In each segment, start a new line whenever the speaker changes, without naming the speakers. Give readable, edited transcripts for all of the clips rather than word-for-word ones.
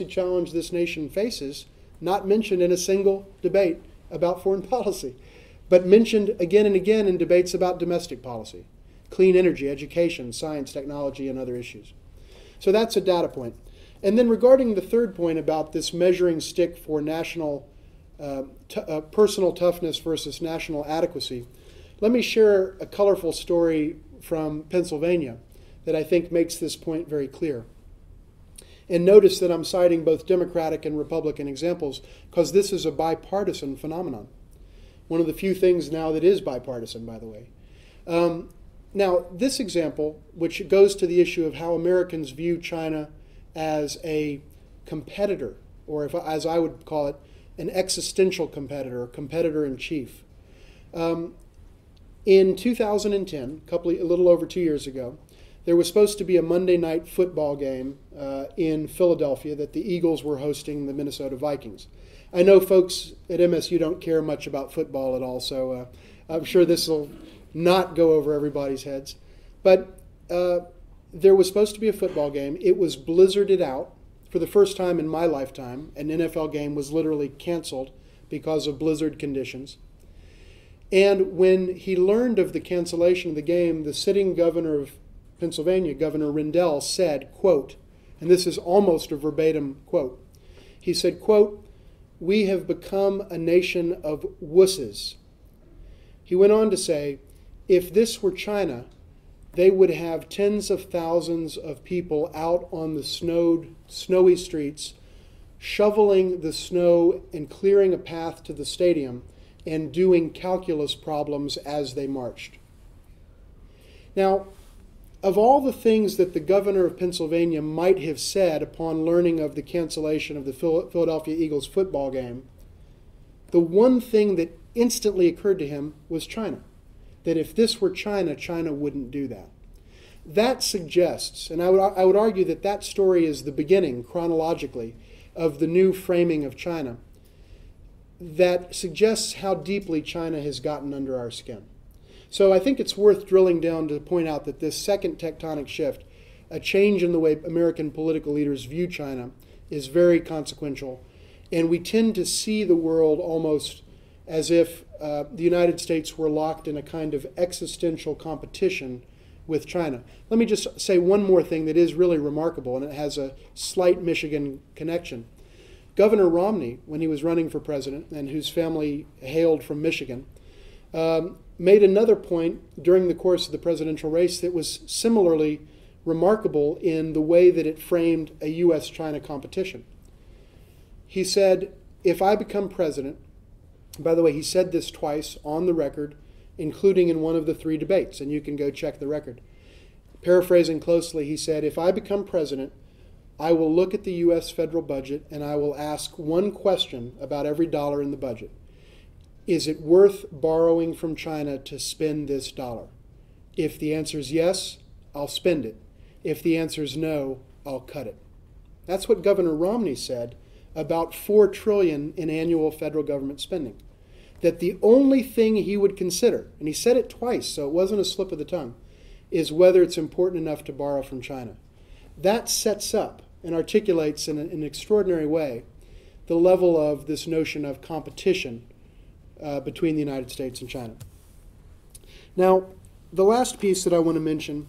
policy challenge this nation faces not mentioned in a single debate about foreign policy, but mentioned again and again in debates about domestic policy, clean energy, education, science, technology, and other issues. So that's a data point. And then regarding the third point about this measuring stick for national personal toughness versus national adequacy, let me share a colorful story from Pennsylvania that I think makes this point very clear. And notice that I'm citing both Democratic and Republican examples because this is a bipartisan phenomenon. One of the few things now that is bipartisan, by the way. Now, this example, which goes to the issue of how Americans view China as a competitor, or if, as I would call it, an existential competitor, competitor in chief. In 2010, a little over 2 years ago, there was supposed to be a Monday night football game in Philadelphia that the Eagles were hosting the Minnesota Vikings. I know folks at MSU don't care much about football at all, so I'm sure this will not go over everybody's heads. But there was supposed to be a football game. It was blizzarded out. For the first time in my lifetime, an NFL game was literally canceled because of blizzard conditions. And when he learned of the cancellation of the game, the sitting governor of Pennsylvania, Governor Rendell, said, quote, and this is almost a verbatim quote, he said, quote, "We have become a nation of wusses." He went on to say, if this were China, they would have tens of thousands of people out on the snowy streets, shoveling the snow and clearing a path to the stadium and doing calculus problems as they marched. Now, of all the things that the governor of Pennsylvania might have said upon learning of the cancellation of the Philadelphia Eagles football game, the one thing that instantly occurred to him was China. That if this were China, China wouldn't do that. That suggests, and I would argue that that story is the beginning, chronologically, of the new framing of China, that suggests how deeply China has gotten under our skin. So I think it's worth drilling down to point out that this second tectonic shift, a change in the way American political leaders view China, is very consequential. And we tend to see the world almost as if the United States were locked in a kind of existential competition with China. Let me just say one more thing that is really remarkable, and it has a slight Michigan connection. Governor Romney, when he was running for president, and whose family hailed from Michigan, made another point during the course of the presidential race that was similarly remarkable in the way that it framed a U.S. China competition. He said, if I become president, by the way, he said this twice on the record, including in one of the 3 debates, and you can go check the record. Paraphrasing closely, he said, if I become president, I will look at the U.S. federal budget and I will ask one question about every dollar in the budget. Is it worth borrowing from China to spend this dollar? If the answer is yes, I'll spend it. If the answer is no, I'll cut it. That's what Governor Romney said about $4 trillion in annual federal government spending. That the only thing he would consider, and he said it twice, so it wasn't a slip of the tongue, is whether it's important enough to borrow from China. That sets up and articulates in an extraordinary way the level of this notion of competition between the United States and China. Now, the last piece that I want to mention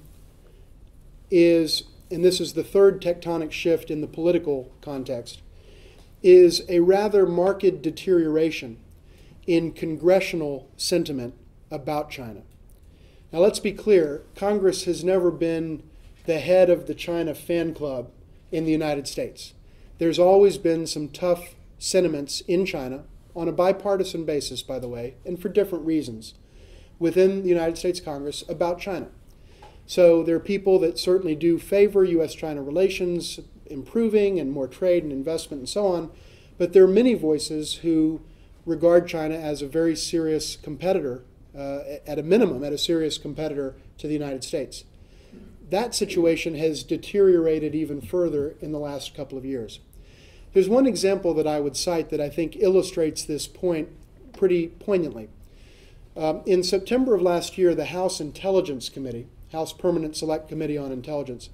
is, and this is the third tectonic shift in the political context, is a rather marked deterioration in congressional sentiment about China. Now, let's be clear, Congress has never been the head of the China fan club in the United States. There's always been some tough sentiments in China, on a bipartisan basis, by the way, and for different reasons, within the United States Congress about China. So there are people that certainly do favor U.S. China relations improving and more trade and investment and so on, but there are many voices who regard China as a very serious competitor, at a minimum, a serious competitor to the United States. That situation has deteriorated even further in the last couple of years. There's one example that I would cite that I think illustrates this point pretty poignantly. In September of last year, the House Intelligence Committee, House Permanent Select Committee on Intelligence,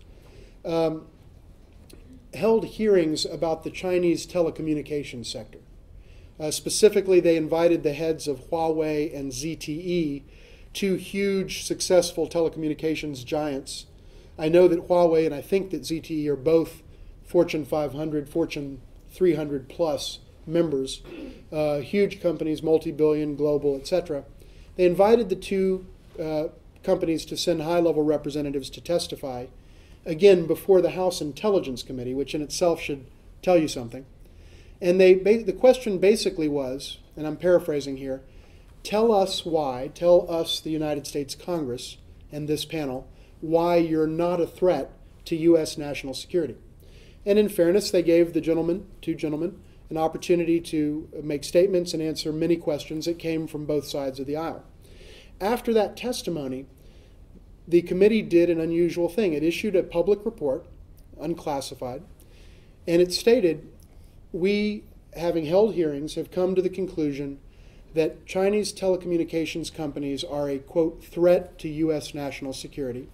held hearings about the Chinese telecommunications sector. Specifically, they invited the heads of Huawei and ZTE, two huge, successful telecommunications giants. I know that Huawei and I think that ZTE are both Fortune 500, Fortune 300 plus members, huge companies, multi-billion, global, etc. They invited the two companies to send high-level representatives to testify, again, before the House Intelligence Committee, which in itself should tell you something. And the question basically was, and I'm paraphrasing here, tell us, the United States Congress and this panel, why you're not a threat to U.S. national security. And in fairness, they gave the two gentlemen, an opportunity to make statements and answer many questions that came from both sides of the aisle. After that testimony, the committee did an unusual thing. It issued a public report, unclassified, and it stated, we, having held hearings, have come to the conclusion that Chinese telecommunications companies are a, quote, threat to U.S. national security,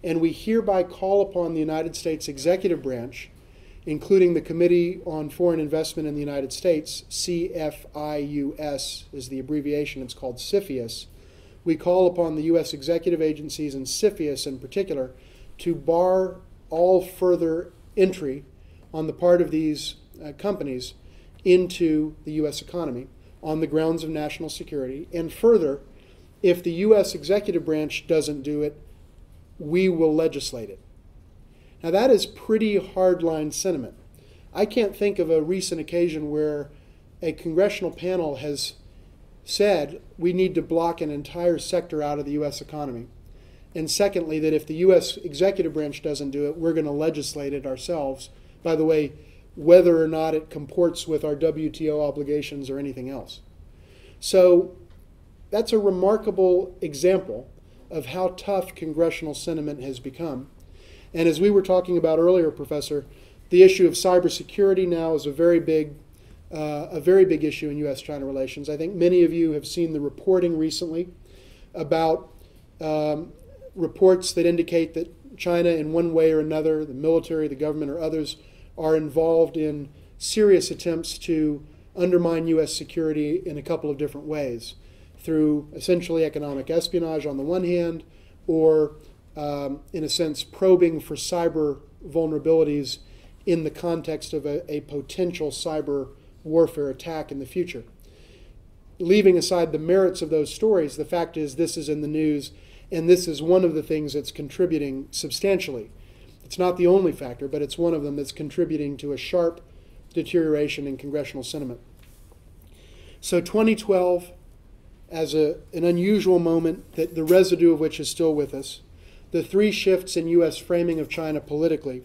and we hereby call upon the United States executive branch, including the Committee on Foreign Investment in the United States, CFIUS is the abbreviation, it's called CFIUS. We call upon the U.S. executive agencies and CFIUS in particular to bar all further entry on the part of these companies into the U.S. economy on the grounds of national security. And further, if the U.S. executive branch doesn't do it, we will legislate it. Now that is pretty hardline sentiment. I can't think of a recent occasion where a congressional panel has said we need to block an entire sector out of the U.S. economy. And secondly, that if the U.S. executive branch doesn't do it, we're going to legislate it ourselves. By the way, whether or not it comports with our WTO obligations or anything else. So that's a remarkable example of how tough congressional sentiment has become. And as we were talking about earlier, Professor, the issue of cybersecurity now is a very big issue in U.S. China relations. I think many of you have seen the reporting recently about reports that indicate that China, in one way or another, the military, the government, or others, are involved in serious attempts to undermine U.S. security in a couple of different ways, through essentially economic espionage on the one hand, or in a sense probing for cyber vulnerabilities in the context of a potential cyber warfare attack in the future. Leaving aside the merits of those stories, the fact is this is in the news, and this is one of the things that's contributing substantially. It's not the only factor, but it's one of them that's contributing to a sharp deterioration in congressional sentiment. So 2012, as an unusual moment, that the residue of which is still with us, the three shifts in U.S. framing of China politically,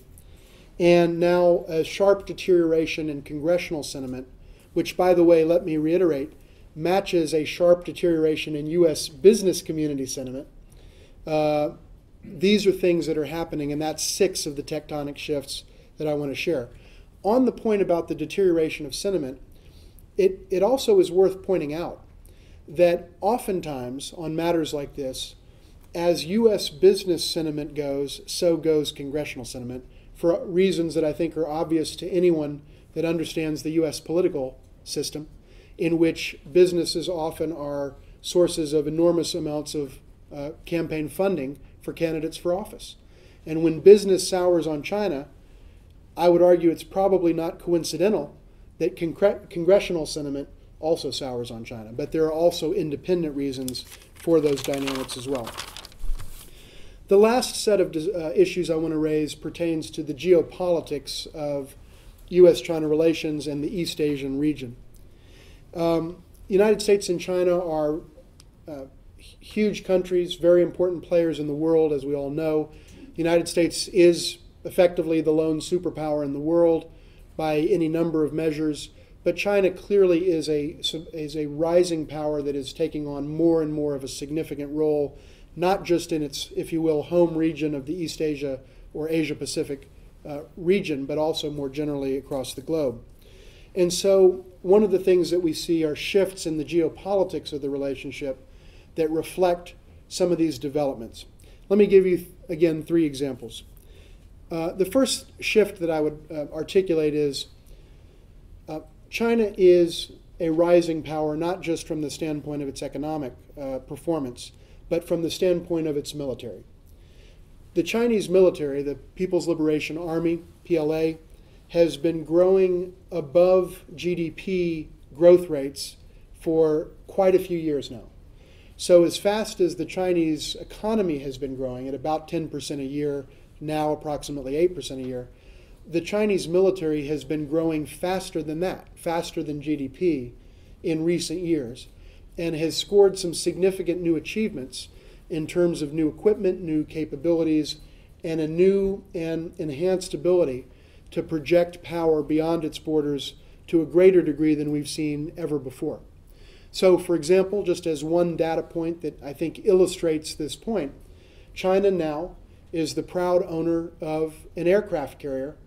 and now a sharp deterioration in congressional sentiment, which, by the way, let me reiterate, matches a sharp deterioration in U.S. business community sentiment. These are things that are happening, and that's 6 of the tectonic shifts that I want to share. On the point about the deterioration of sentiment, it also is worth pointing out that oftentimes on matters like this, as U.S. business sentiment goes, so goes congressional sentiment, for reasons that I think are obvious to anyone that understands the U.S. political system, in which businesses often are sources of enormous amounts of campaign funding for candidates for office. And when business sours on China, I would argue it's probably not coincidental that congressional sentiment also sours on China. But there are also independent reasons for those dynamics as well. The last set of issues I want to raise pertains to the geopolitics of U.S.-China relations and the East Asian region. The United States and China are huge countries, very important players in the world, as we all know. The United States is effectively the lone superpower in the world by any number of measures, but China clearly is a rising power that is taking on more and more of a significant role, not just in its, if you will, home region of the East Asia or Asia-Pacific region, but also more generally across the globe. And so one of the things that we see are shifts in the geopolitics of the relationship that reflect some of these developments. Let me give you, again, 3 examples. The first shift that I would articulate is China is a rising power, not just from the standpoint of its economic performance, but from the standpoint of its military. The Chinese military, the People's Liberation Army, PLA, has been growing above GDP growth rates for quite a few years now. So as fast as the Chinese economy has been growing at about 10% a year, now approximately 8% a year, the Chinese military has been growing faster than that, faster than GDP in recent years, and has scored some significant new achievements in terms of new equipment, new capabilities, and a new and enhanced ability to project power beyond its borders to a greater degree than we've seen ever before. So, for example, just as one data point that I think illustrates this point, China now is the proud owner of an aircraft carrier,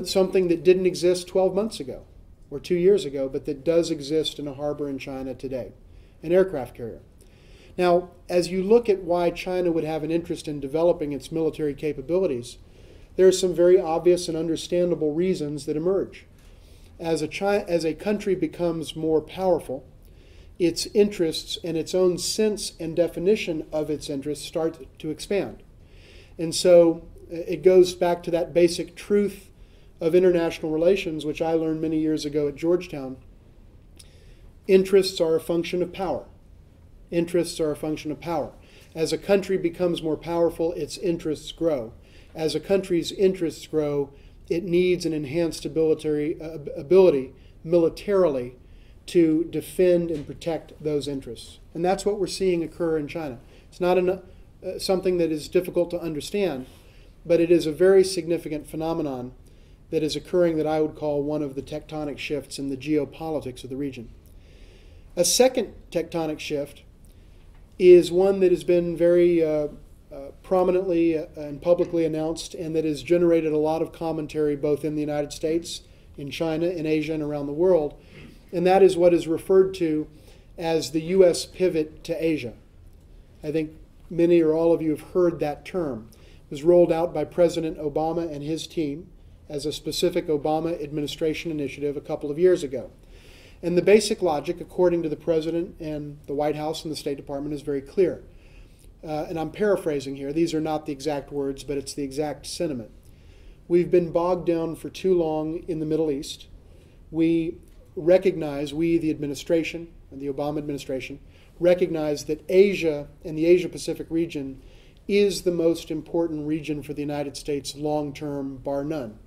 something that didn't exist 12 months ago or 2 years ago, but that does exist in a harbor in China today, an aircraft carrier. Now, as you look at why China would have an interest in developing its military capabilities, there are some very obvious and understandable reasons that emerge. As a country becomes more powerful, its interests and its own sense and definition of its interests start to expand. And so it goes back to that basic truth of international relations, which I learned many years ago at Georgetown. Interests are a function of power. Interests are a function of power. As a country becomes more powerful, its interests grow. As a country's interests grow, it needs an enhanced ability militarily to defend and protect those interests. And that's what we're seeing occur in China. It's not something that is difficult to understand, but it is a very significant phenomenon that is occurring that I would call one of the tectonic shifts in the geopolitics of the region. A second tectonic shift is one that has been very prominently and publicly announced, and that has generated a lot of commentary both in the United States, in China, in Asia, and around the world, and that is what is referred to as the U.S. pivot to Asia. I think many or all of you have heard that term. It was rolled out by President Obama and his team as a specific Obama administration initiative a couple of years ago. And the basic logic, according to the President and the White House and the State Department, is very clear. And I'm paraphrasing here. These are not the exact words, but it's the exact sentiment. We've been bogged down for too long in the Middle East. We, the administration, and the Obama administration, recognize that Asia and the Asia-Pacific region is the most important region for the United States long-term, bar none.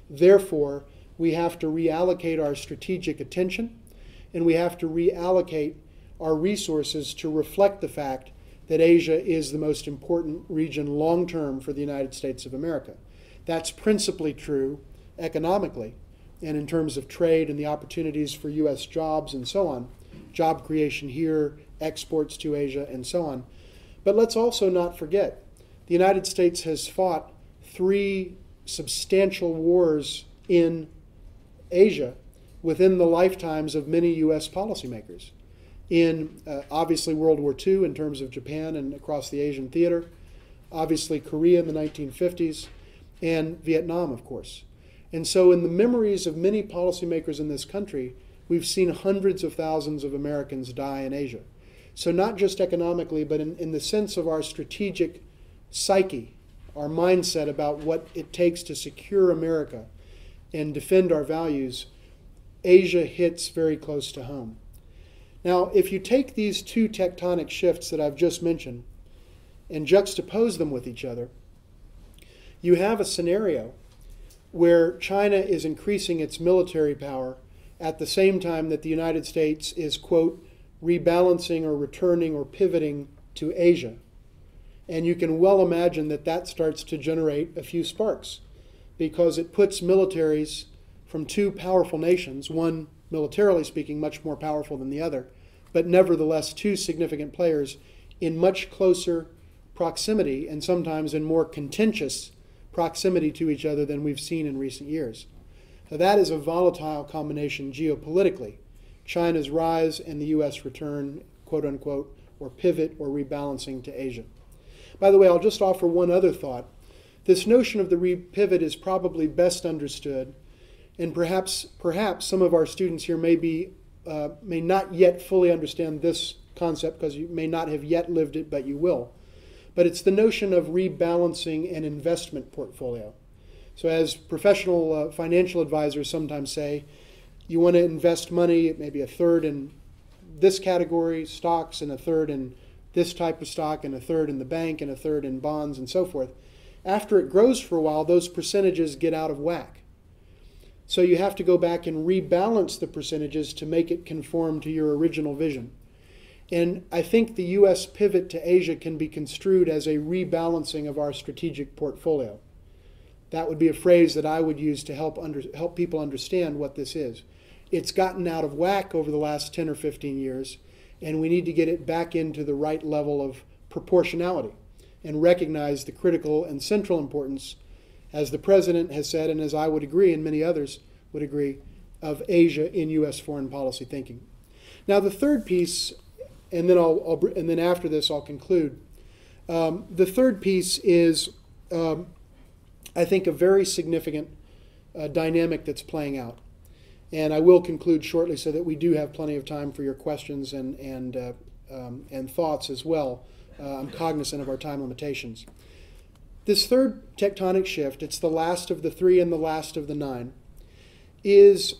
Therefore, we have to reallocate our strategic attention, and we have to reallocate our resources to reflect the fact that Asia is the most important region long-term for the United States of America. That's principally true economically and in terms of trade and the opportunities for U.S. jobs and so on, job creation here, exports to Asia, and so on. But let's also not forget, the United States has fought 3 substantial wars in Asia within the lifetimes of many U.S. policymakers. In obviously World War II in terms of Japan and across the Asian theater, obviously Korea in the 1950s, and Vietnam, of course. And so in the memories of many policymakers in this country, we've seen hundreds of thousands of Americans die in Asia. So not just economically, but in the sense of our strategic psyche, our mindset about what it takes to secure America and defend our values, Asia hits very close to home. Now, if you take these 2 tectonic shifts that I've just mentioned and juxtapose them with each other, you have a scenario where China is increasing its military power at the same time that the United States is, quote, rebalancing or returning or pivoting to Asia. And you can well imagine that that starts to generate a few sparks, because it puts militaries from 2 powerful nations, one militarily speaking much more powerful than the other, but nevertheless 2 significant players, in much closer proximity and sometimes in more contentious proximity to each other than we've seen in recent years. Now, that is a volatile combination geopolitically. China's rise and the U.S. return, quote unquote, or pivot or rebalancing to Asia. By the way, I'll just offer one other thought. This notion of the repivot is probably best understood, and perhaps some of our students here may not yet fully understand this concept because you may not have yet lived it, but you will. But it's the notion of rebalancing an investment portfolio. So as professional financial advisors sometimes say, you want to invest money, maybe a third in this category, stocks, and a third in this type of stock, and a third in the bank, and a third in bonds, and so forth. After it grows for a while, those percentages get out of whack. So you have to go back and rebalance the percentages to make it conform to your original vision. And I think the U.S. pivot to Asia can be construed as a rebalancing of our strategic portfolio. That would be a phrase that I would use to help people understand what this is. It's gotten out of whack over the last 10 or 15 years, and we need to get it back into the right level of proportionality and recognize the critical and central importance, as the President has said, and as I would agree, and many others would agree, of Asia in U.S. foreign policy thinking. Now, the third piece, and then after this I'll conclude. The third piece is, I think, a very significant dynamic that's playing out. And I will conclude shortly so that we do have plenty of time for your questions and thoughts as well. I'm cognizant of our time limitations. This third tectonic shift, it's the last of the 3 and the last of the 9, is,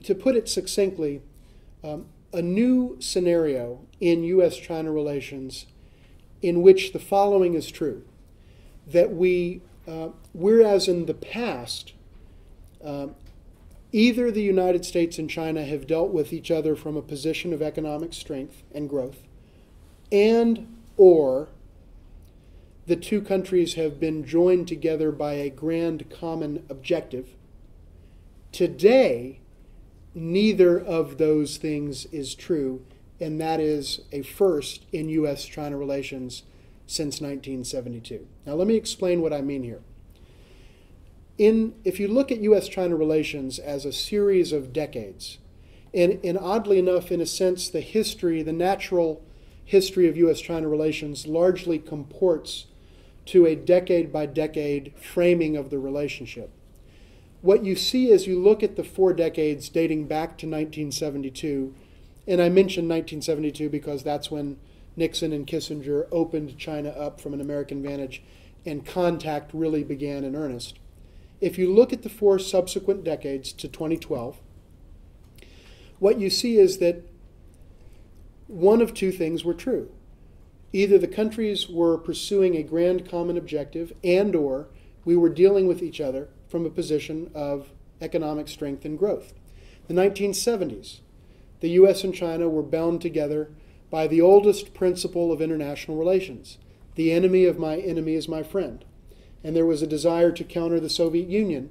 to put it succinctly, a new scenario in U.S. China relations in which the following is true. That whereas in the past, either the United States and China have dealt with each other from a position of economic strength and growth, or the two countries have been joined together by a grand common objective. Today, neither of those things is true, and that is a first in U.S. China relations since 1972. Now let me explain what I mean here. If you look at U.S. China relations as a series of decades, and oddly enough, in a sense, the natural history of U.S. China relations largely comports to a decade-by-decade framing of the relationship. What you see as you look at the 4 decades dating back to 1972, and I mentioned 1972 because that's when Nixon and Kissinger opened China up from an American vantage and contact really began in earnest. If you look at the 4 subsequent decades to 2012, what you see is that one of 2 things were true. Either the countries were pursuing a grand common objective or we were dealing with each other from a position of economic strength and growth. The 1970s, the U.S. and China were bound together by the oldest principle of international relations. The enemy of my enemy is my friend. And there was a desire to counter the Soviet Union.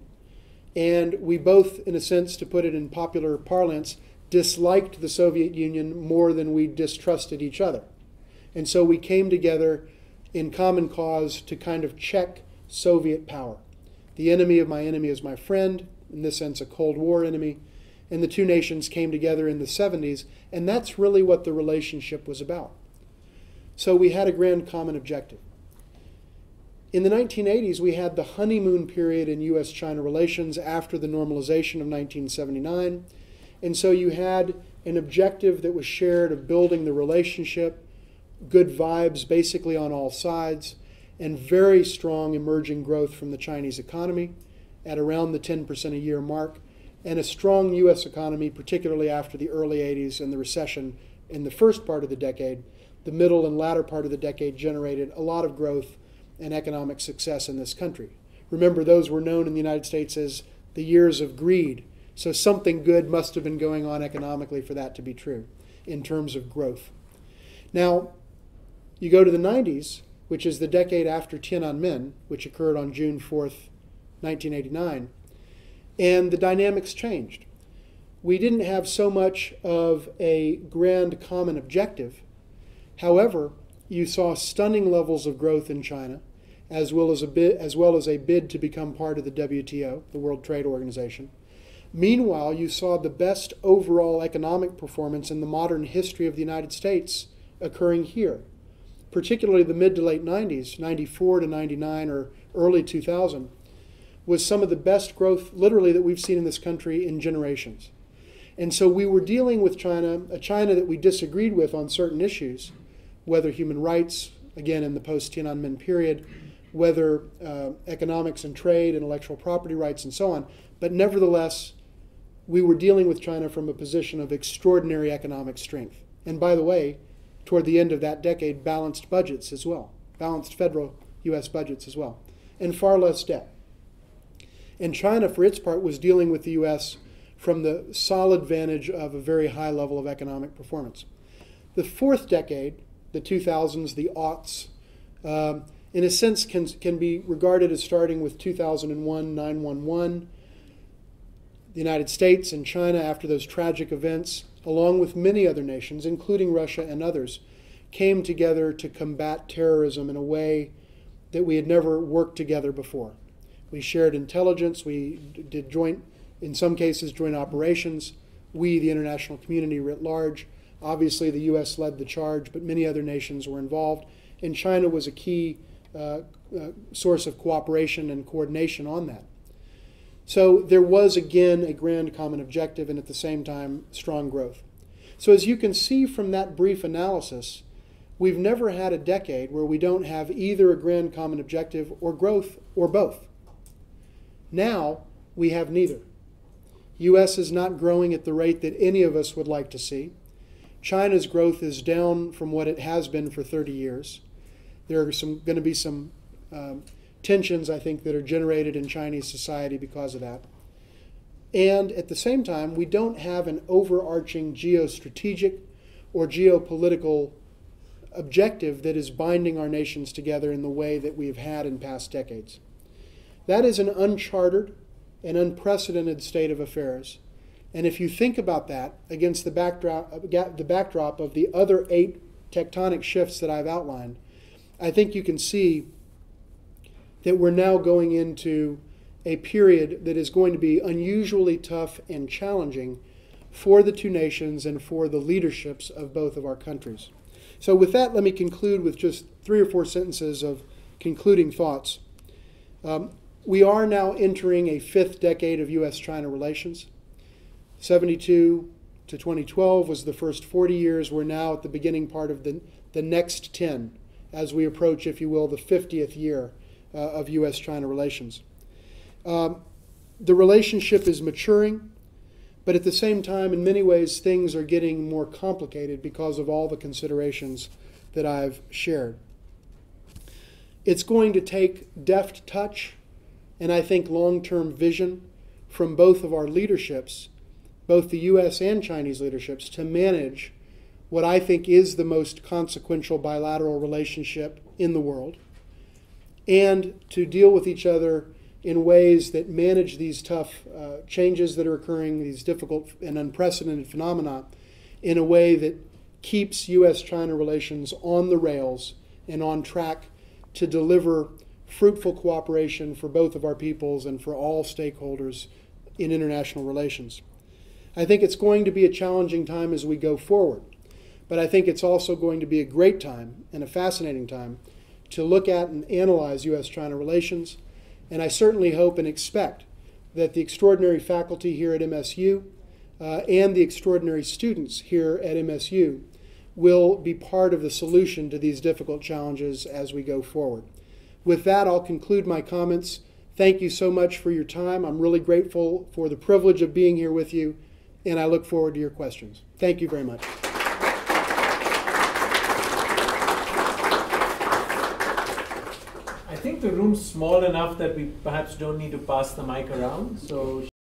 And we both, in a sense, to put it in popular parlance, disliked the Soviet Union more than we distrusted each other. And so we came together in common cause to kind of check Soviet power. The enemy of my enemy is my friend, in this sense a Cold War enemy, and the two nations came together in the 70s, and that's really what the relationship was about. So we had a grand common objective. In the 1980s, we had the honeymoon period in U.S.-China relations after the normalization of 1979, and so you had an objective that was shared of building the relationship, good vibes basically on all sides, and very strong emerging growth from the Chinese economy at around the 10% a year mark, and a strong U.S. economy, particularly after the early 80s and the recession in the first part of the decade. The middle and latter part of the decade generated a lot of growth and economic success in this country. Remember, those were known in the United States as the years of greed. So something good must have been going on economically for that to be true in terms of growth. Now, you go to the 90s, which is the decade after Tiananmen, which occurred on June 4th, 1989, and the dynamics changed. We didn't have so much of a grand common objective. However, you saw stunning levels of growth in China, as well as a bid to become part of the WTO, the World Trade Organization. Meanwhile, you saw the best overall economic performance in the modern history of the United States occurring here. particularly the mid to late 90s, 94 to 99 or early 2000, was some of the best growth literally that we've seen in this country in generations. And so we were dealing with China, a China that we disagreed with on certain issues, whether human rights, again in the post-Tiananmen period, whether economics and trade, intellectual property rights, and so on. But nevertheless, we were dealing with China from a position of extraordinary economic strength. And by the way, toward the end of that decade, balanced budgets as well, balanced federal U.S. budgets as well, and far less debt. And China, for its part, was dealing with the U.S. from the solid vantage of a very high level of economic performance. The fourth decade, the 2000s, the aughts, in a sense can be regarded as starting with 2001, 9/11. The United States and China, after those tragic events, along with many other nations, including Russia and others, came together to combat terrorism in a way that we had never worked together before. We shared intelligence, we did joint, in some cases, joint operations. We, the international community writ large, obviously the U.S. led the charge, but many other nations were involved, and China was a key source of cooperation and coordination on that. So there was, again, a grand common objective and at the same time, strong growth. So as you can see from that brief analysis, we've never had a decade where we don't have either a grand common objective or growth or both. Now we have neither. U.S. is not growing at the rate that any of us would like to see. China's growth is down from what it has been for 30 years. There are going to be some tensions, I think, that are generated in Chinese society because of that. And at the same time, we don't have an overarching geostrategic or geopolitical objective that is binding our nations together in the way that we've had in past decades. That is an uncharted and unprecedented state of affairs. And if you think about that against the backdrop of the other 8 tectonic shifts that I've outlined, I think you can see that we're now going into a period that is going to be unusually tough and challenging for the two nations and for the leaderships of both of our countries. So with that, let me conclude with just 3 or 4 sentences of concluding thoughts. We are now entering a 5th decade of U.S.-China relations. 72 to 2012 was the first 40 years. We're now at the beginning part of the next 10 as we approach, if you will, the 50th year of U.S.-China relations. The relationship is maturing, but at the same time, in many ways, things are getting more complicated because of all the considerations that I've shared. It's going to take deft touch and I think long-term vision from both of our leaderships, both the U.S. and Chinese leaderships, to manage what I think is the most consequential bilateral relationship in the world, and to deal with each other in ways that manage these tough changes that are occurring, these difficult and unprecedented phenomena, in a way that keeps U.S.-China relations on the rails and on track to deliver fruitful cooperation for both of our peoples and for all stakeholders in international relations. I think it's going to be a challenging time as we go forward, but I think it's also going to be a great time and a fascinating time to look at and analyze U.S.-China relations, and I certainly hope and expect that the extraordinary faculty here at MSU and the extraordinary students here at MSU will be part of the solution to these difficult challenges as we go forward. With that, I'll conclude my comments. Thank you so much for your time. I'm really grateful for the privilege of being here with you, and I look forward to your questions. Thank you very much.
I think the room's small enough that we perhaps don't need to pass the mic around. So